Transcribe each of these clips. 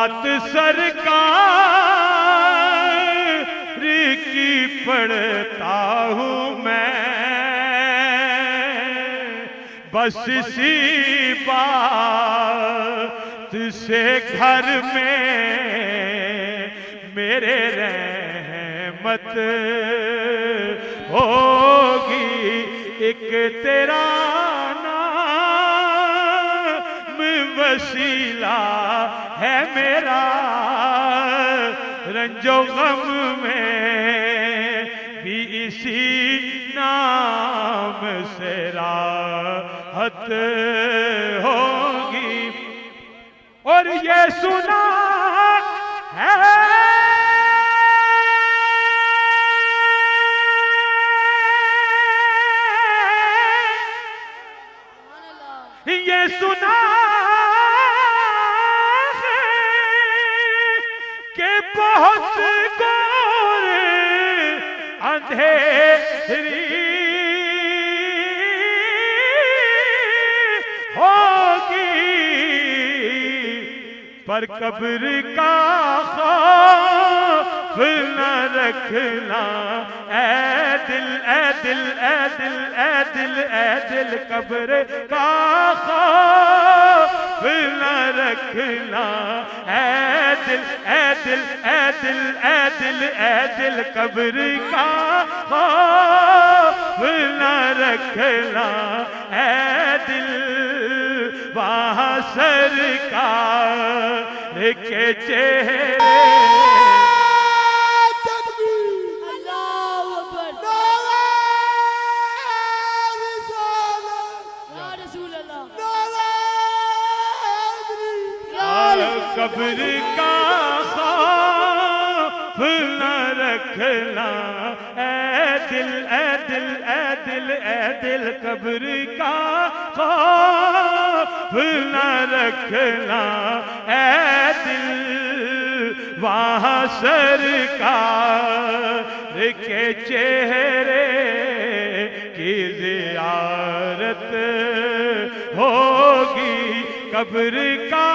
बात सरकार की पढ़ता हूँ मैं, बस इसी बात से घर में मेरे रहमत होगी। एक तेरा नाम वसीला है मेरा, रंजो गम में भी इसी नाम से राहत होगी। और ये सुना है ये सुना है कि बहुत गोरे अंधेरी होगी, पर कब्र का खौफ न रखना ऐ दिल ऐ दिल ऐ दिल ऐ दिल ऐ दिल, कब्र का खौफ न रखना ऐ दिल ऐ दिल ऐ दिल ऐ दिल ऐ दिल, कब्र का खौफ न रखना ऐ दिल। वहाँ सरकार के चेहरे कब्र का खौफ न रखना ऐ दिल ऐ दिल ऐ दिल ऐ दिल, कब्र का खौफ न रखना ऐ दिल। वहाँ सरकार के चेहरे की ज़ियारत होगी, कब्र का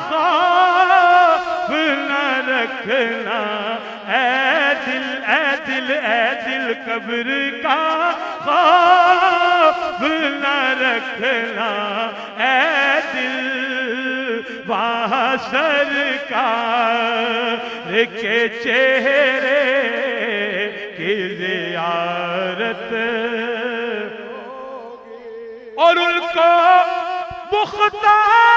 खौफ न रखना ऐ दिल ऐ दिल ऐ दिल, कब्र का खौफ न रखना ऐ दिल। वहाँ सरकार के चेहरे की ज़ियारत और उनको मुख्तार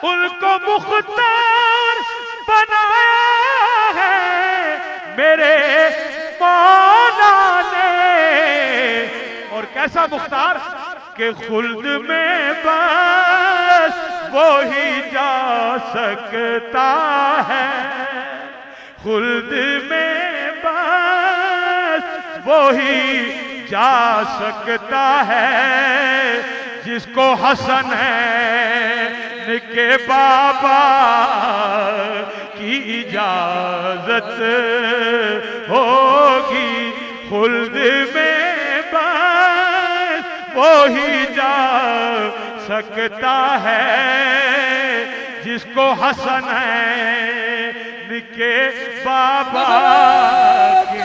उनको मुख्तार बनाया है मेरे मौला ने। और कैसा मुख्तार कि खुल्द में बस वो ही जा सकता है, खुल्द में बस वो ही जा सकता है, जिसको हसन है के बाबा की इजाजत होगी। खुल्द में बस वो ही जा सकता है, जिसको हसन है के बाबा की।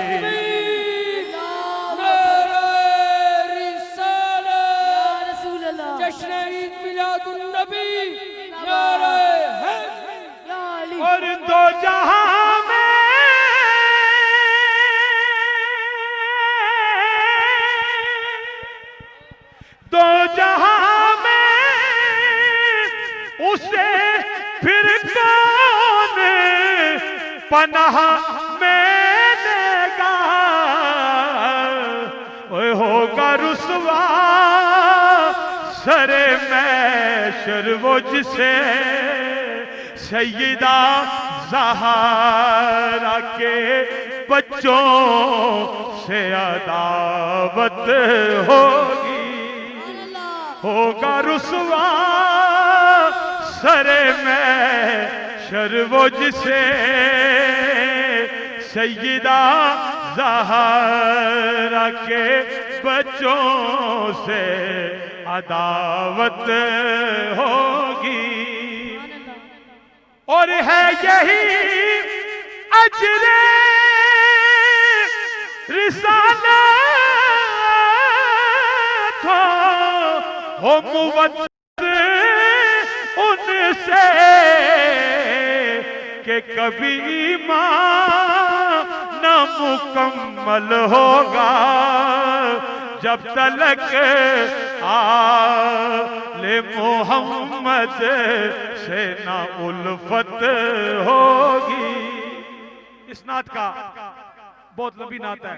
और दो जहां में दो जहां में उसे फिर कौन पनाह में देगा। ओए होगा रुसवा सरे मैशर वो जिसे सैयदा ज़हरा के बच्चों से अदावत होगी। होगा रुसवा सरे में हशर वो जिसे सैयदा ज़हरा के बच्चों से अदावत होगी, और है यही अजरे रिसालत हो मुवद्दत उनसे कि कभी ईमान न मुकम्मल होगा जब तलक आले मोहम्मद से ना उल्फत होगी। इस नात का बहुत लंबी नात है।